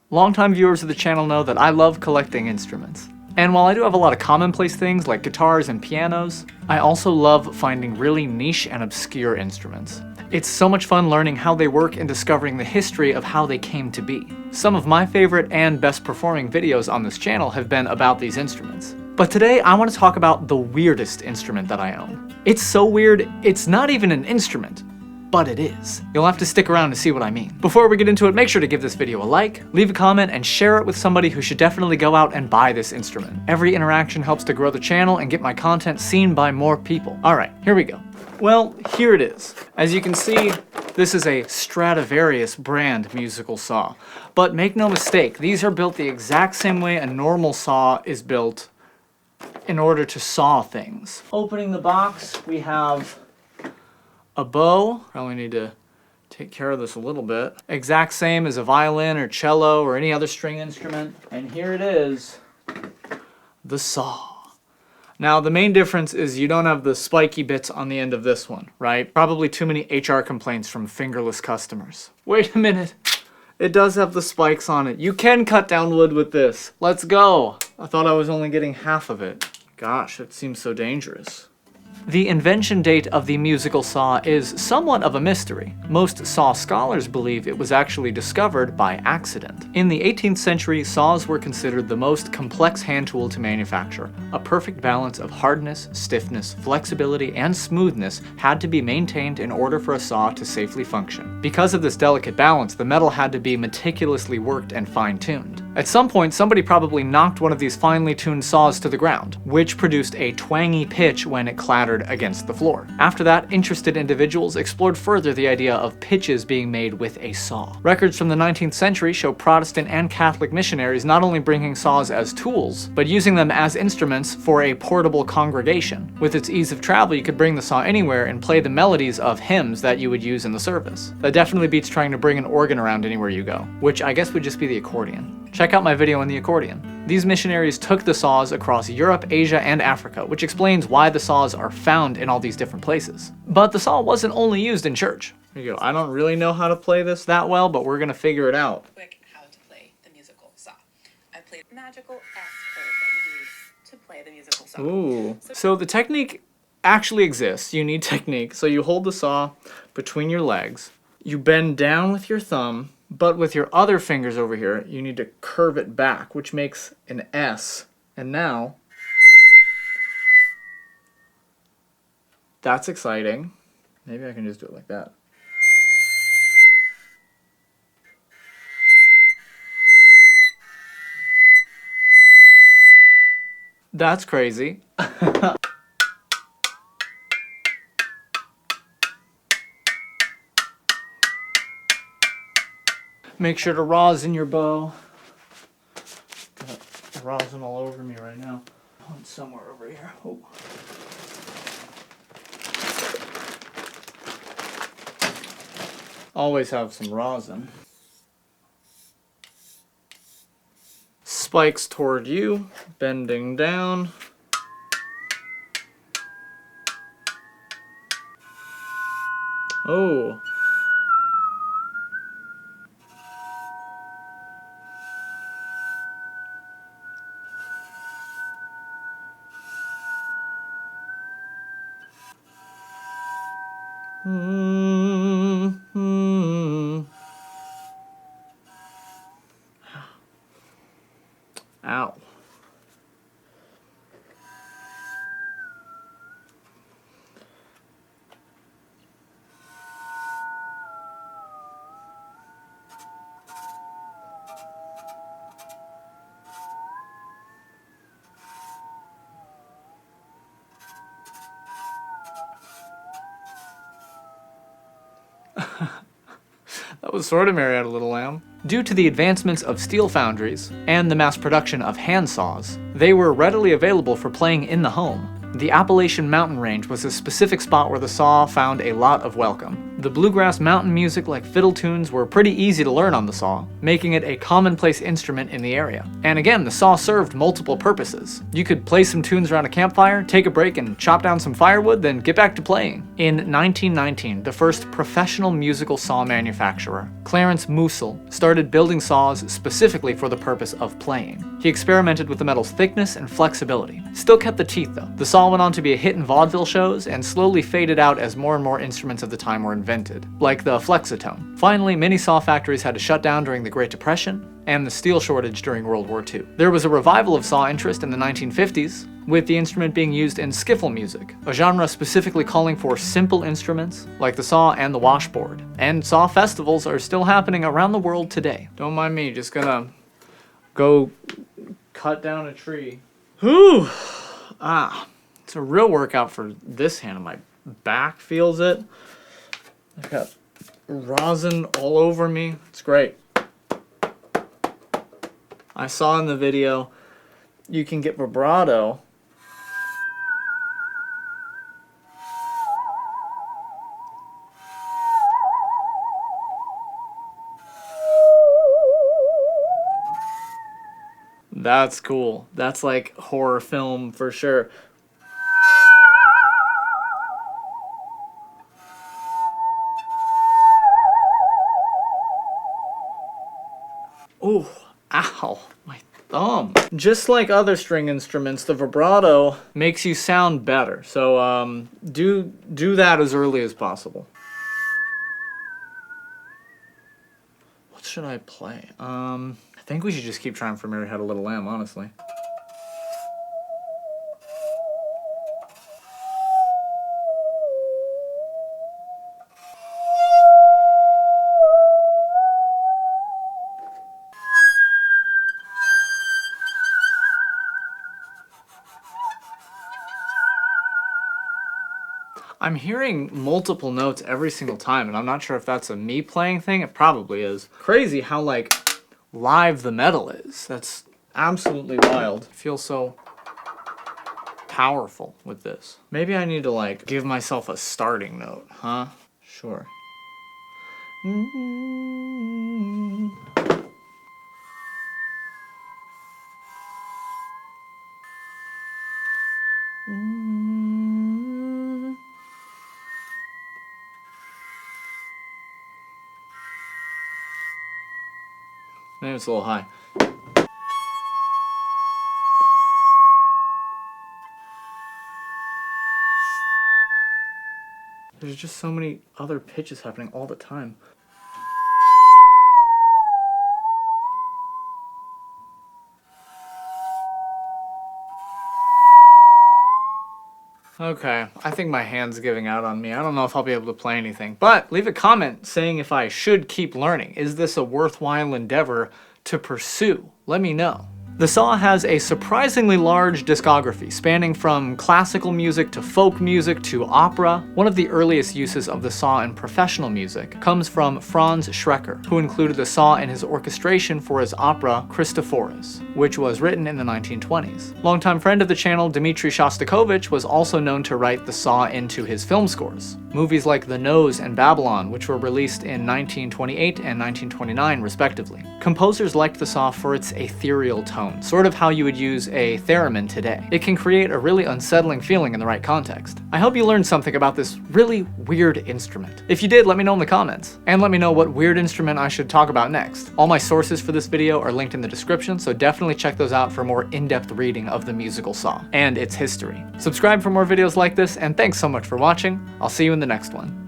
Longtime viewers of the channel know that I love collecting instruments. And while I do have a lot of commonplace things like guitars and pianos, I also love finding really niche and obscure instruments. It's so much fun learning how they work and discovering the history of how they came to be. Some of my favorite and best performing videos on this channel have been about these instruments. But today I want to talk about the weirdest instrument that I own. It's so weird, it's not even an instrument. But it is. You'll have to stick around to see what I mean. Before we get into it, make sure to give this video a like, leave a comment, and share it with somebody who should definitely go out and buy this instrument. Every interaction helps to grow the channel and get my content seen by more people. Alright, here we go. Well, here it is. As you can see, this is a Stradivarius brand musical saw. But make no mistake, these are built the exact same way a normal saw is built in order to saw things. Opening the box, we have a bow. Probably need to take care of this a little bit. Exact same as a violin or cello or any other string instrument. And here it is, the saw. Now the main difference is you don't have the spiky bits on the end of this one, right? Probably too many HR complaints from fingerless customers. Wait a minute. It does have the spikes on it. You can cut down wood with this. Let's go. I thought I was only getting half of it. Gosh, it seems so dangerous. The invention date of the musical saw is somewhat of a mystery. Most saw scholars believe it was actually discovered by accident. In the 18th century, saws were considered the most complex hand tool to manufacture. A perfect balance of hardness, stiffness, flexibility, and smoothness had to be maintained in order for a saw to safely function. Because of this delicate balance, the metal had to be meticulously worked and fine-tuned. At some point, somebody probably knocked one of these finely tuned saws to the ground, which produced a twangy pitch when it clattered against the floor. After that, interested individuals explored further the idea of pitches being made with a saw. Records from the 19th century show Protestant and Catholic missionaries not only bringing saws as tools, but using them as instruments for a portable congregation. With its ease of travel, you could bring the saw anywhere and play the melodies of hymns that you would use in the service. That definitely beats trying to bring an organ around anywhere you go, which I guess would just be the accordion. Check out my video on the accordion. These missionaries took the saws across Europe, Asia, and Africa, which explains why the saws are found in all these different places. But the saw wasn't only used in church. Here you go. I don't really know how to play this that well, but we're gonna figure it out. Quick how to play the musical saw. I played magical S chord that you need to play the musical saw. Ooh. So the technique actually exists. You need technique. So you hold the saw between your legs. You bend down with your thumb, but with your other fingers over here, you need to curve it back, which makes an S. And now, that's exciting. Maybe I can just do it like that. That's crazy. Make sure to rosin your bow. Got rosin all over me right now. One somewhere over here. Oh. Always have some rosin. Spikes toward you, bending down. Oh. Ow. That was sort of Marietta Little Lamb. Due to the advancements of steel foundries and the mass production of hand saws, they were readily available for playing in the home. The Appalachian Mountain Range was a specific spot where the saw found a lot of welcome. The bluegrass mountain music like fiddle tunes were pretty easy to learn on the saw, making it a commonplace instrument in the area. And again, the saw served multiple purposes. You could play some tunes around a campfire, take a break and chop down some firewood, then get back to playing. In 1919, the first professional musical saw manufacturer, Clarence Musil, started building saws specifically for the purpose of playing. He experimented with the metal's thickness and flexibility. Still kept the teeth though. The saw went on to be a hit in vaudeville shows and slowly faded out as more and more instruments of the time were invented, like the flexotone. Finally, many saw factories had to shut down during the Great Depression and the steel shortage during World War II. There was a revival of saw interest in the 1950s, with the instrument being used in skiffle music, a genre specifically calling for simple instruments like the saw and the washboard. And saw festivals are still happening around the world today. Don't mind me, just gonna go cut down a tree. Whew! It's a real workout for this hand. My back feels it. I've got rosin all over me. It's great. I saw in the video you can get vibrato. That's cool. That's like horror film for sure. Ooh, ow, my thumb. Just like other string instruments, the vibrato makes you sound better. So do that as early as possible. What should I play? I think we should just keep trying for Mary Had a Little Lamb, honestly. I'm hearing multiple notes every single time, and I'm not sure if that's a me playing thing. It probably is. Crazy how, like, live the metal is. That's absolutely wild. I feel so powerful with this. Maybe I need to, like, give myself a starting note, huh? Sure. Maybe it's a little high. There's just so many other pitches happening all the time. Okay, I think my hand's giving out on me. I don't know if I'll be able to play anything, but leave a comment saying if I should keep learning. Is this a worthwhile endeavor to pursue? Let me know. The Saw has a surprisingly large discography, spanning from classical music to folk music to opera. One of the earliest uses of the Saw in professional music comes from Franz Schrecker, who included the Saw in his orchestration for his opera Christophorus, which was written in the 1920s. Longtime friend of the channel Dmitry Shostakovich was also known to write the Saw into his film scores. Movies like The Nose and Babylon, which were released in 1928 and 1929 respectively. Composers liked the Saw for its ethereal tone, sort of how you would use a theremin today. It can create a really unsettling feeling in the right context. I hope you learned something about this really weird instrument. If you did, let me know in the comments. And let me know what weird instrument I should talk about next. All my sources for this video are linked in the description, so definitely check those out for more in-depth reading of the musical Saw and its history. Subscribe for more videos like this, and thanks so much for watching. I'll see you in the next one.